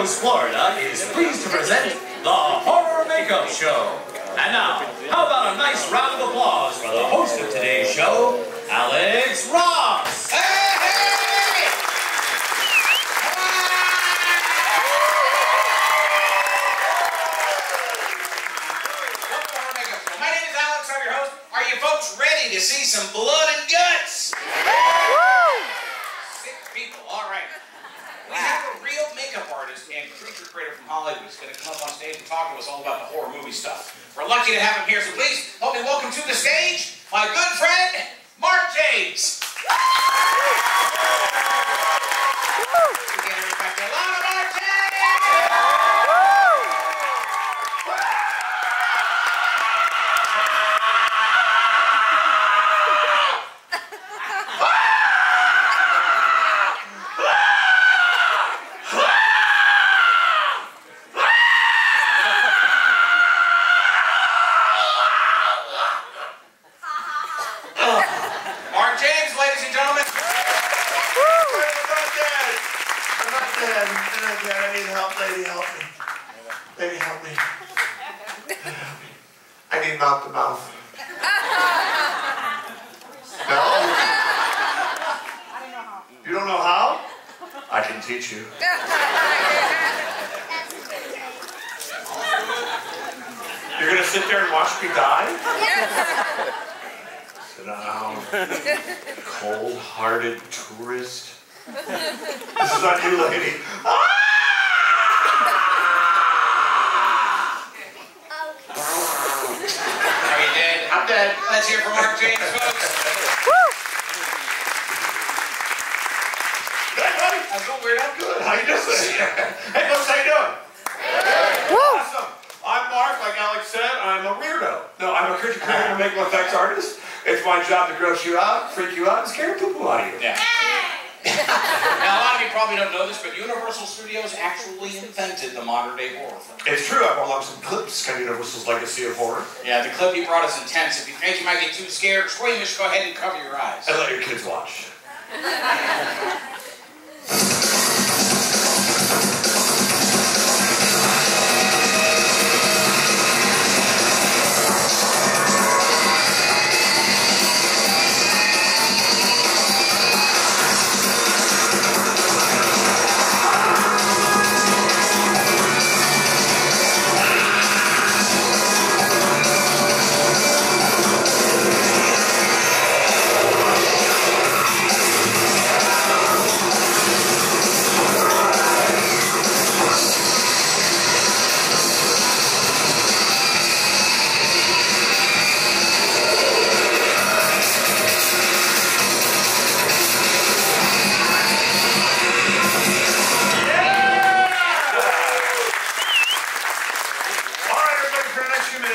Naples, Florida is pleased to present the Horror Makeup Show. And now, how about a nice round of applause for the host of today's show, Alex Ross. Hey, hey! My name is Alex, I'm your host. Are you folks ready to see some blood and guts? Sick people, all right. We have a real makeup artist and creature creator from Hollywood who's going to come up on stage and talk to us all about the horror movie stuff. We're lucky to have him here, so please help me welcome to the stage my good friend, Mark James. Together, back there, Lana Mark James! I need help, lady, help me. Lady, help me. I need mouth to mouth. No? You don't know how? I can teach you. You're gonna sit there and watch me die? Sit down. Cold-hearted tourist. This is on you, lady. Are you dead? I'm dead. Let's hear from Mark James, folks. Hey, buddy. How's it going, weirdo? Good. How you doing? Hey, folks, how you doing? Hey. Awesome. I'm Mark, like Alex said. I'm a weirdo. No, I'm a creature creator and makeup effects artist. It's my job to gross you out, freak you out, and scare poo-poo out of you. Yeah. Now, a lot of you probably don't know this, but Universal Studios actually invented the modern-day horror film. It's true. I brought along some clips, kind of Universal's legacy of horror. Yeah, the clip you brought is intense. If you think you might get too scared or squeamish, go ahead and cover your eyes. And let your kids watch.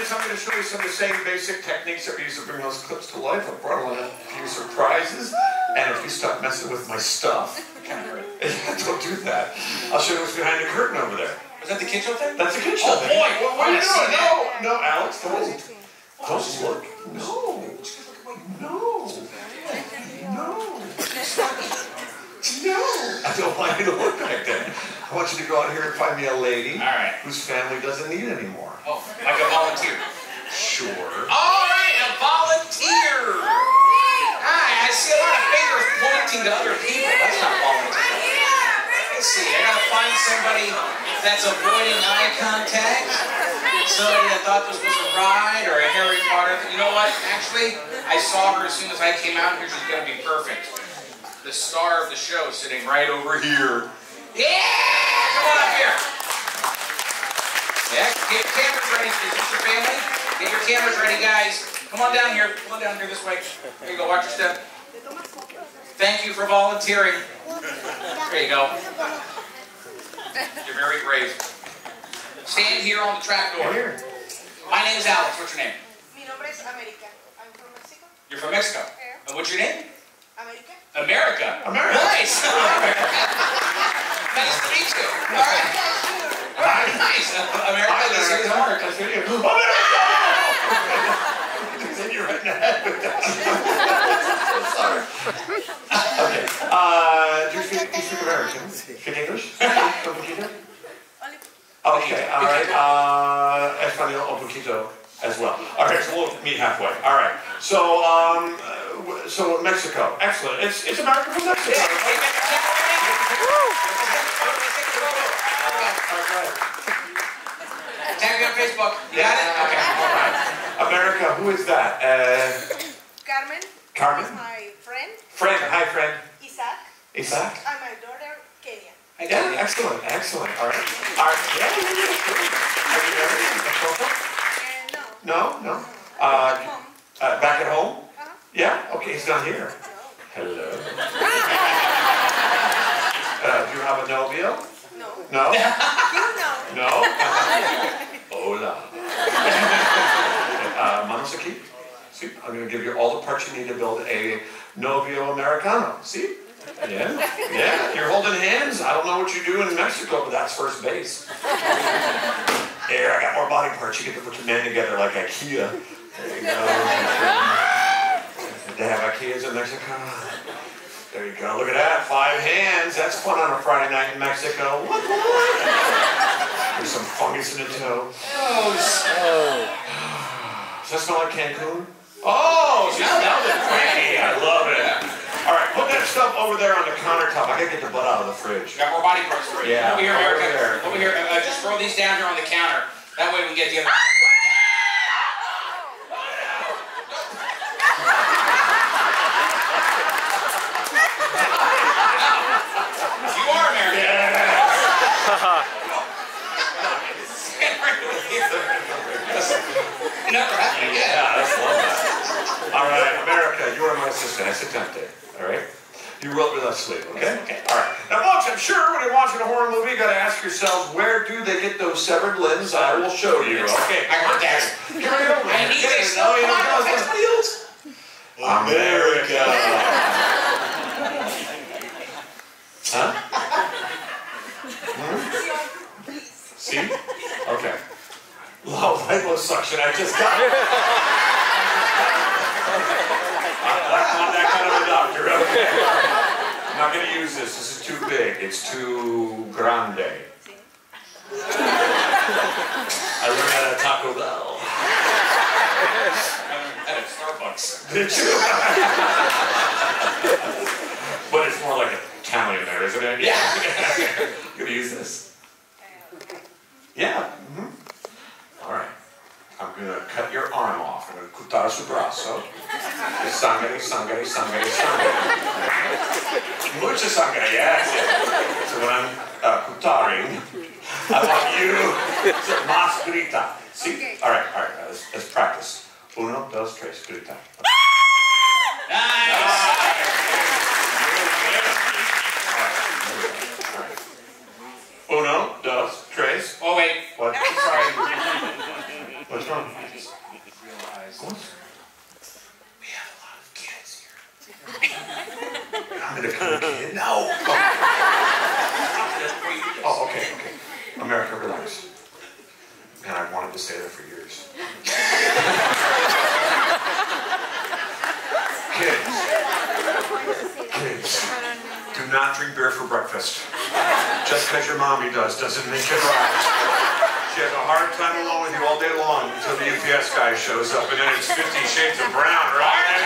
I'm going to show you some of the same basic techniques that we use to bring those clips to life. I brought along a few surprises, and if you stop messing with my stuff, don't do that. I'll show you what's behind the curtain over there. Is that the kid show thing? That's the kid show thing. Oh boy, what are you doing? No, Alex, don't look. No. I don't want you to look like that. I want you to go out here and find me a lady whose family doesn't need anymore. Oh, like a volunteer. Sure. All right, a volunteer. Hi, I see a lot of fingers pointing to other people. That's not volunteer. Let's see, I gotta find somebody that's avoiding eye contact. Somebody that thought this was a ride or a Harry Potter. You know what? Actually, I saw her as soon as I came out here. She's gonna be perfect. The star of the show sitting right over here. Yeah! Come on up here. Yeah, get your cameras ready. Is this your family? Get your cameras ready, guys. Come on down here. Come on down here this way. There you go. Watch your step. Thank you for volunteering. There you go. You're very brave. Stand here on the trap door. Here. My name is Alex. What's your name? Mi nombre es América. I'm from Mexico. You're from Mexico. Yeah. And what's your name? America. America. America. Nice. Nice to meet you. All right. Nice. America, this is Mark. America! Then you're right in the head with that. Sorry. Okay. Do you speak American? Speak English? as well. All right, so we'll meet halfway. All right. So, so Mexico. Excellent. It's America from Mexico. Tag me on Facebook. You got it? Okay. All right. America, who is that? Carmen. Carmen? Is my friend. Friend. Hi, friend. Isaac. Isaac? And my daughter, Kenya. Yeah, excellent, excellent. All right. All right. Yeah, are you married? No. No? Back home. Back at home? Uh-huh. Yeah? Okay, he's not here. Hello. Do you have a novio? No. No? You know. No? Hola. Manos aquí? See, I'm going to give you all the parts you need to build a novio americano. See? Yeah? Yeah, you're holding hands. I don't know what you do in Mexico, but that's first base. Here, I got more body parts. You get to put your man together like IKEA. There you go. They have IKEAs in Mexico. There you go. Look at that. 5 hands. That's fun on a Friday night in Mexico. What? There's some fungus in the toe. Does that smell like Cancun? Oh, she smelled it. Hey, I love it. All right, put that stuff over there on the countertop. I gotta get the butt out of the fridge. Got more body parts for you. Yeah. Over here, Over America. there. Over here. Just throw these down here on the counter. That way we can get the other. You are American. Never happened again. Yeah, that's lovely. All right, America, you are my assistant. I sit down there. All right? You roll with us sleep, okay? Okay. All right. Now, folks, I'm sure when you're watching a horror movie, you got to ask yourselves, where do they get those severed limbs? I will show you. Okay. I heard that. Here we go. I need this. No, you Come on, don't that's know. somebody else. America. Huh? See? Okay. Low liposuction. I just got it. I'm not that kind of a doctor, okay? I'm not going to use this. This is too big. It's too grande. I learned that at Taco Bell. At Starbucks. Did you? But it's more like Italian there, isn't it? Yeah. You gonna use this? Yeah. All right. I'm gonna cut your arm off. I'm gonna cortar su brazo. Sangre, sangre, sangre, sangre. Mucha sangre, yes. So when I'm cortaring, I want you to más grita. See? Okay. All right. Let's practice. 1, 2, 3, grita. Nice. Uno, dos, tres. Oh, wait. What? Sorry. What's wrong? I just realized we have a lot of kids here. I'm gonna come kid. No. Oh, okay. America, relax. Man, I've wanted to say that for years. Kids, do not drink beer for breakfast. Just because your mommy doesn't make it right. She has a hard time alone with you all day long until the UPS guy shows up, and then it's 50 Shades of Brown, right?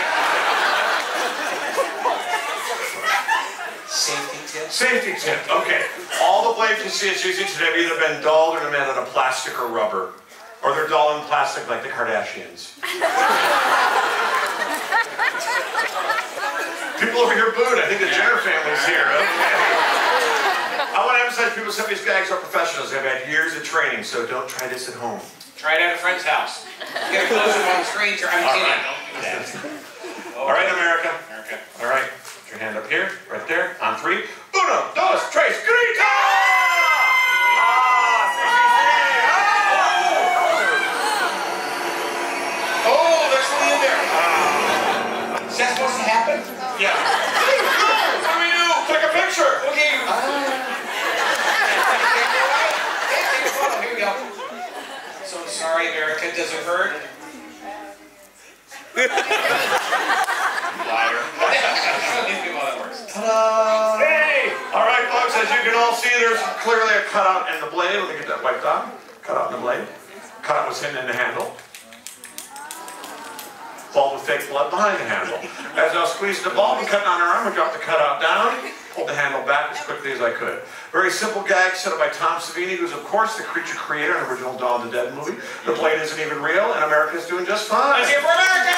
Safety tip. Safety tip, okay. All the blades you see us using today have either been dulled or they're made out of plastic or rubber. Or they're dull in plastic like the Kardashians. People over here booed. I think the Jenner family's here. Okay. I want to emphasize people say these guys are professionals. They've had years of training, so don't try this at home. Try it at a friend's house. Get a close-up on a stranger. I'm kidding. All right, America. All right. Put your hand up here, right there. On 3. 1, 2, 3, grita! Oh, there's something in there. Is that supposed to happen? Yeah. What do we do? Take a picture. Okay. Here we go. So sorry, America. Does it hurt? Liar. Ta-da! Hey! All right, folks, as you can all see, there's clearly a cutout in the blade. Let me get that wiped off. Cutout in the blade. Cutout was hidden in the handle. Bulb with fake blood behind the handle. As I was squeezing the bulb and cutting on her arm, I dropped the cutout down, pulled the handle back as quickly as I could. Very simple gag set up by Tom Savini, who's of course the creature creator in the original Dawn of the Dead movie. The blade isn't even real, and America's doing just fine. Let's hear for America!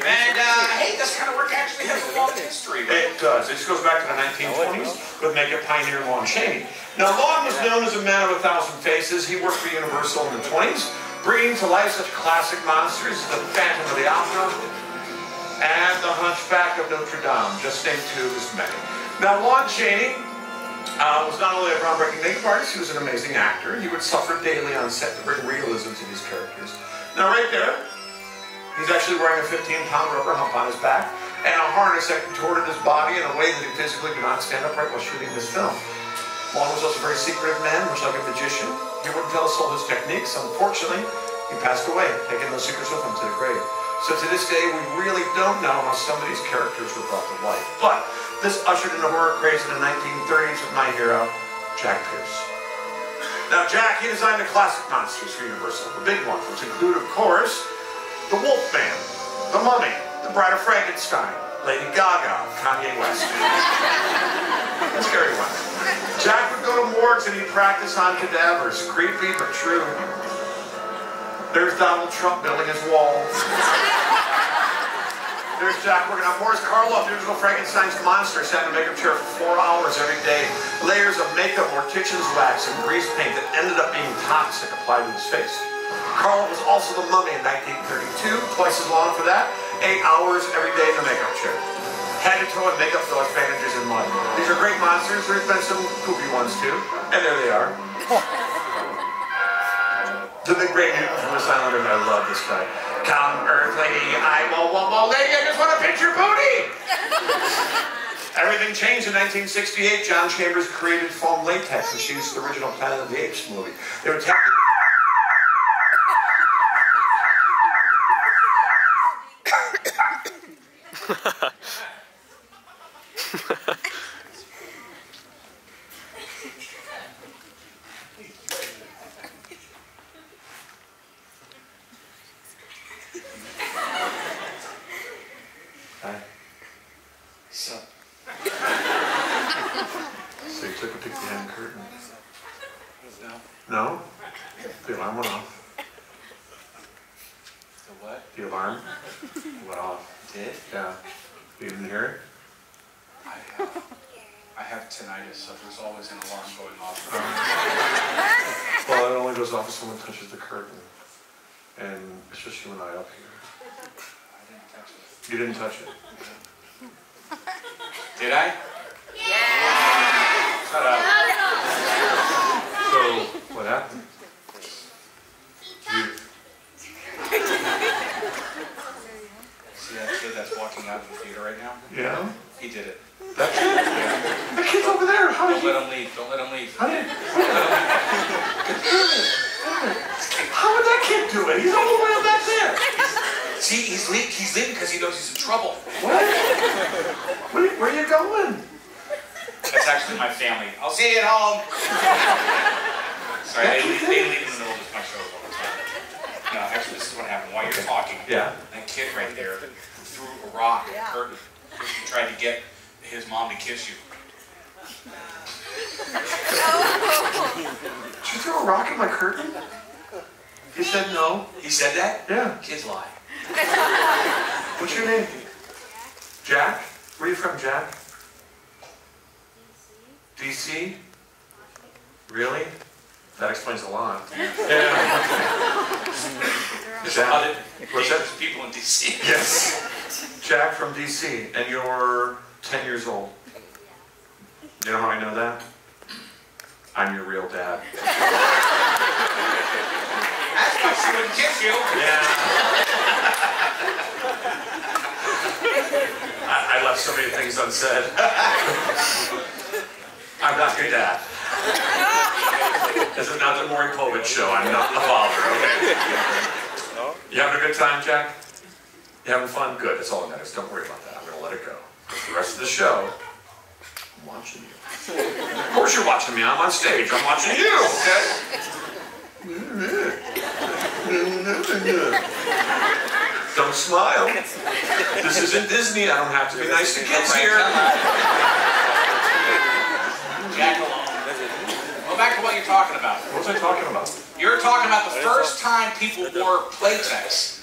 And hey, this kind of work actually has a long history. Right? It does. It just goes back to the 1920s with makeup pioneer Lon Chaney. Now, Lon was known as a man of 1,000 faces. He worked for Universal in the 20s, bringing to life such classic monsters as the Phantom of the Opera and the Hunchback of Notre Dame, just named two of his many. Now, Lon Chaney was not only a groundbreaking makeup artist, he was an amazing actor. He would suffer daily on set to bring realism to these characters. Now, right there, he's actually wearing a 15-pound rubber hump on his back and a harness that contorted his body in a way that he physically could not stand upright while shooting this film. Lon was also a very secretive man, much like a magician. He wouldn't tell us all his techniques. Unfortunately, he passed away, taking those secrets with him to the grave. So to this day, we really don't know how some of these characters were brought to life. But this ushered in the horror craze in the 1930s with my hero, Jack Pierce. Now, Jack, he designed the classic monsters for Universal, the big ones, which include, of course, the Wolfman, the Mummy, the Bride of Frankenstein, Lady Gaga, Kanye West. The scary one. Jack would go to morgues and he'd practice on cadavers. Creepy but true. There's Donald Trump building his walls. There's Jack working on Boris Karloff, the original Frankenstein's monster, sat in a makeup chair for 4 hours every day. Layers of makeup, mortician's wax, and grease paint that ended up being toxic applied to his face. Karloff was also the Mummy in 1932, twice as long for that. 8 hours every day in the makeup chair. Head to toe and makeup filled like bandages in mud. These are great monsters. There's been some poopy ones too. And there they are. The big brain mutant from the Islander. I love this guy. Come, Earth Lady, I will, lady, I just want to pinch your booty! Everything changed in 1968. John Chambers created foam latex, and she used the original Planet of the Apes movie. They were So you took a peek behind the curtain? No? The alarm went off. The what? The alarm went off. Did? Yeah. You didn't hear it? I have tinnitus, so there's always an alarm going off. Well, it only goes off if someone touches the curtain. And it's just you and I up here. I didn't touch it. You didn't touch it? Did I? Yeah! Shut up. So, what happened? You... See that kid that's walking out of the theater right now? Yeah? He did it. That kid? Yeah. The kid's over there. How did Don't let him leave. Don't let him leave. How did... How would that kid do it? He's all the way up back there. See, he's leaving because he knows he's in trouble. What? Where are you going? That's actually my family. I'll see you at home. Sorry, they leave in the middle of my shows all the time. No, actually, this is what happened. While you're talking, Yeah. that kid right there threw a rock at the curtain. He tried to get his mom to kiss you. Did you throw a rock at my curtain? He said no. He said that? Yeah. Kids lie. What's your name? Jack? Where are you from, Jack? DC? Really? That explains a lot. Yeah. Jack. What's that? People in DC. Yes. Jack from DC, and you're 10 years old. You know how I know that? I'm your real dad. That's why she wouldn't kiss you. Yeah. I left so many things unsaid. I'm not your dad. This is not the Maury Povich show. I'm not the father, okay? You having a good time, Jack? You having fun? Good. That's all that matters. Don't worry about that. I'm going to let it go. The rest of the show, I'm watching you. Of course you're watching me. I'm on stage. I'm watching you, okay? Don't smile. This isn't Disney. I don't have to be nice to kids here. Go back to what you're talking about. What was I talking about? You're talking about the first time people wore latex.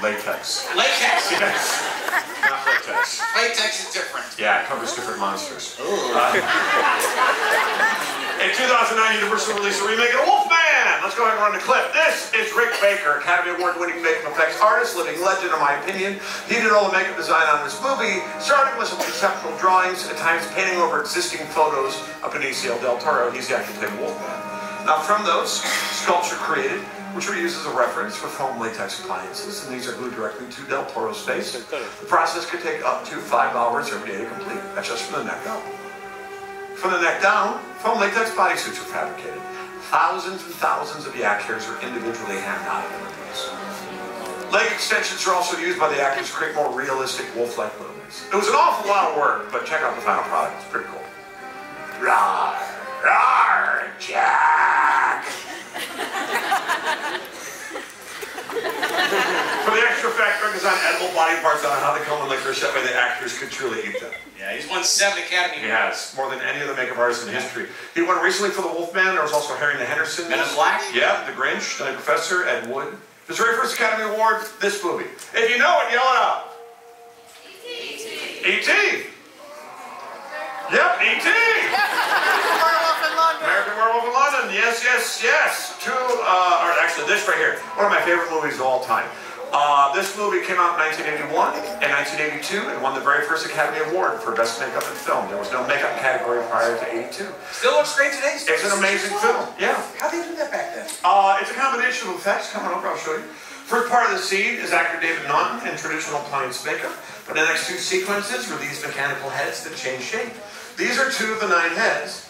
Latex. Latex. Yes. Not latex. Latex is different. Yeah, it covers different monsters. In 2009, Universal released a remake of Wolfman. Let's go ahead and run the clip. This is Rick Baker, Academy Award-winning makeup effects artist, living legend in my opinion. He did all the makeup design on this movie, starting with some conceptual drawings, at times painting over existing photos of Benicio del Toro. He's the actual type of Wolfman. Now from those, sculpture created, which were used as a reference for foam latex appliances, and these are glued directly to Del Toro's face. The process could take up to 5 hours every day to complete. That's just from the neck up. From the neck down, foam latex bodysuits were fabricated. Thousands and thousands of yak hairs are individually hand-knotted in place. Leg extensions are also used by the actors to create more realistic wolf-like movements. It was an awful lot of work, but check out the final product. It's pretty cool. Rawr, rawr, Jack! For the extra effect, Rick designed edible body parts on how they come in licorice, that way the actors could truly eat them. Yeah, he's won 7 Academy He Awards. has, more than any other makeup artist in history. He won recently for the Wolfman. There was also Harry and the Hendersons. Men in Black? Yeah, The Grinch, The Professor, Ed Wood. His very first Academy Award, this movie. If you know it, yell it out. E.T. E.T. Yep, E.T. American Werewolf in London. Yes, yes, yes. Or actually this right here. One of my favorite movies of all time. This movie came out in 1981 and 1982 and won the very first Academy Award for Best Makeup in Film. There was no makeup category prior to 82. Still looks great today. It's an amazing film. Yeah. How'd they do that back then? It's a combination of effects. Coming up, I'll show you. First part of the scene is actor David Naughton in traditional appliance makeup. But the next 2 sequences were these mechanical heads that change shape. These are 2 of the 9 heads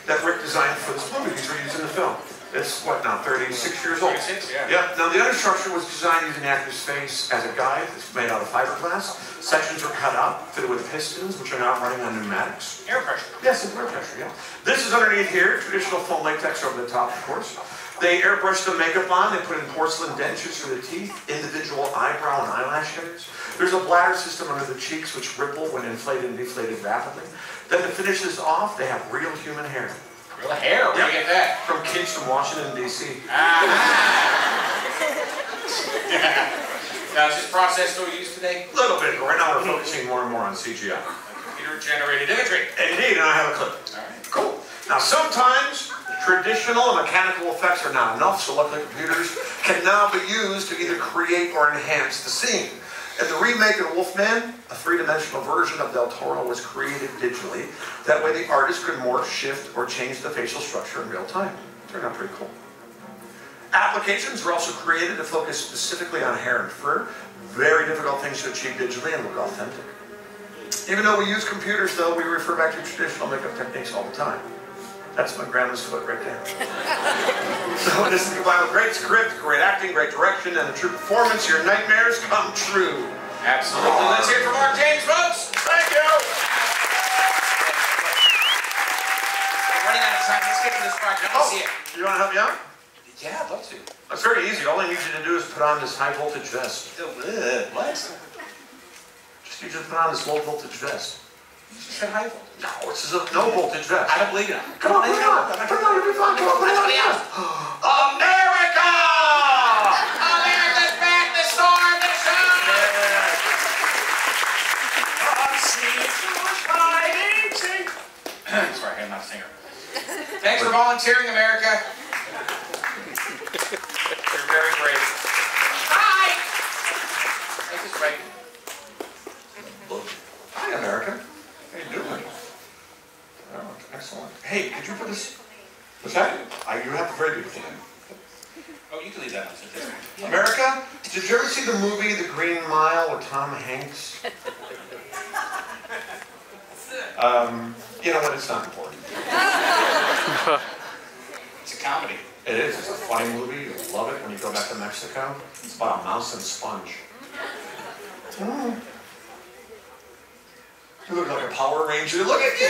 that Rick designed for this movie. These were used in the film. It's, what now, 36 years old? 36, yeah. Yep. Now, the understructure was designed using the actor's face as a guide. It's made out of fiberglass. Sections were cut out, fitted with pistons, which are now running on pneumatics. Air pressure. Yes, it's air pressure, yeah. This is underneath here, traditional foam latex over the top, of course. They airbrushed the makeup on. They put in porcelain dentures for the teeth, individual eyebrow and eyelash hairs. There's a bladder system under the cheeks, which ripple when inflated and deflated rapidly. Then to finish this off, they have real human hair. Real hair? Where do you get that? From kids from Washington, D.C. Now, is this process still used today? A little bit, but right now we're focusing more and more on CGI. Computer-generated imagery. Indeed, and I have a clip. All right. Cool. Now, sometimes traditional and mechanical effects are not enough, so luckily computers can now be used to either create or enhance the scene. In the remake of Wolfman, a 3-dimensional version of Del Toro was created digitally. That way the artist could morph, shift, or change the facial structure in real time. Turned out pretty cool. Applications were also created to focus specifically on hair and fur. Very difficult things to achieve digitally and look authentic. Even though we use computers, though, we refer back to traditional makeup techniques all the time. That's my grandma's foot right there. So this is combined with great script, great acting, great direction, and a true performance. Your nightmares come true. Absolutely. Let's hear it from Mark James, folks. Thank you. We're running out of time. Let's get to this part. I want to see it. You want to help me out? Yeah, I'd love to. It's very easy. All I need you to do is put on this high voltage vest. What? Just need you to put on this low voltage vest. You just said high voltage. No, it's a no voltage vest. I don't believe it. Come on, put it on. Put it on. You'll be fine. Come on, put it on. America! America's back to storm the show! Sorry, I'm not a singer. Thanks for volunteering, America. You're very brave. Hi! Thanks, it's right. Hi, America. How you doing? Oh, excellent. Hey, could you put this? What's that? You have a very good thing. Oh, you can leave that on. America, did you ever see the movie The Green Mile with Tom Hanks? You know what? It's not important. It's a comedy. It is. It's a funny movie. You'll love it when you go back to Mexico. It's about a mouse and a sponge. You look like a Power Ranger. Look at you.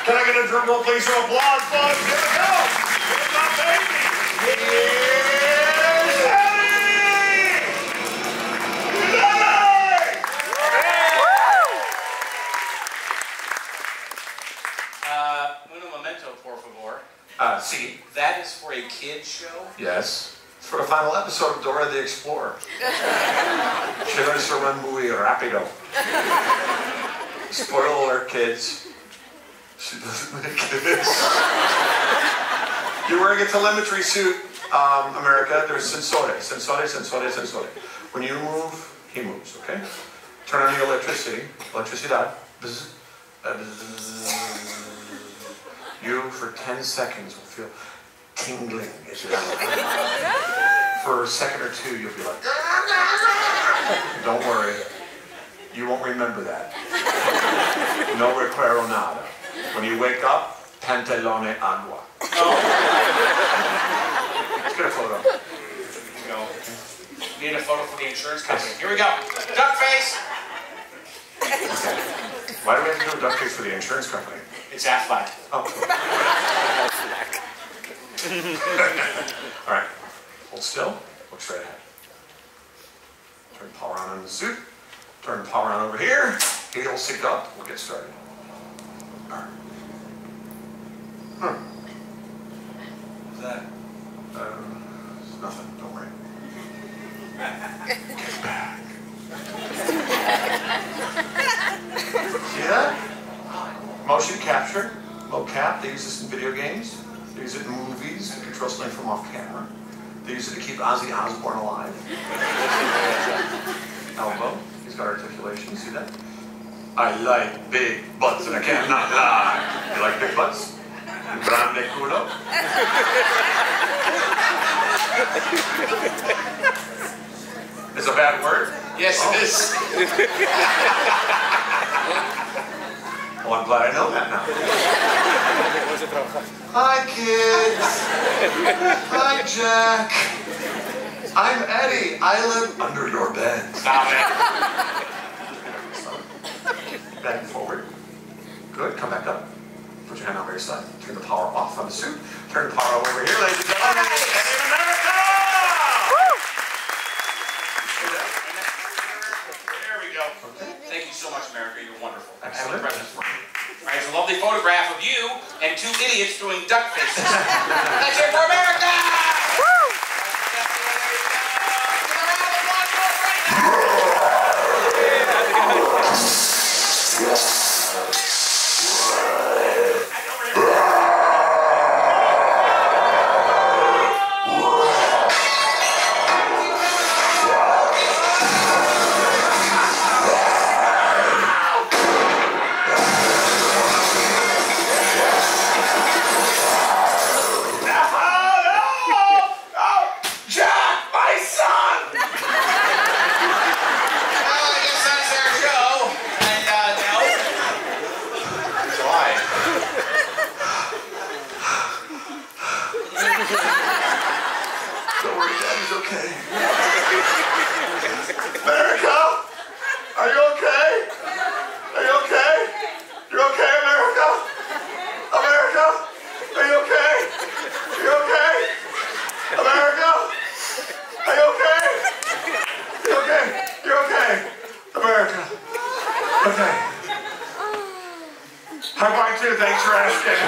Can I get a drum roll, please, for applause, folks? Here we go. Here's my baby. Here's Eddie. Here's Eddie. Uno momento, por favor. See. That is for a kid's show? Yes. It's for the final episode of Dora the Explorer. Children se run muy rápido. Spoiler alert, kids. She doesn't make kids. You're wearing a telemetry suit, America. There's sensore, sensore, sensore, sensore. When you move, he moves, okay? Turn on the electricity. Electricidad. Bzz, bzz. You, for 10 seconds, will feel tingling as you For a second or two, you'll be like, don't worry. You won't remember that. No recuerdo nada. When you wake up, pantalone agua. Let's get a photo. No. Need a photo for the insurance company. Here we go. Duck face. Okay. Why do we have to do a duck face for the insurance company? It's Affleck. Oh. All right. Hold still. Look straight ahead. Turn the power on the suit. Turn the power on over here. He'll sync up. We'll get started. All right. What's that? It's nothing. Don't worry. Get back. See that? Motion capture, mocap. They use this in video games. They use it in movies to control something from off camera. They use it to keep Ozzy Osbourne alive. Elbow. He's got articulation. See that? I like big butts and I cannot lie. You like big butts? Grande culo. It's a bad word? Yes, it is. Well, I'm glad I know that now. Hi, kids. Hi, Jack. I'm Eddie. I live under your bed. Stop it. Back and forward. Good. Come back up. Put your hand over your side. Turn the power off on the suit. Turn the power over here, ladies and gentlemen. Eddie in America! There we go. Thank you so much, America. You're wonderful. Excellent. All right, it's a lovely photograph of you and two idiots doing duck faces. That's it for America! Woo! Don't worry, Daddy's okay. America? Are you okay? Are you okay? You're okay, America? America? Are you okay? You okay? America? Are you okay? You okay? You're okay. America. Okay. I'm fine too, thanks for asking.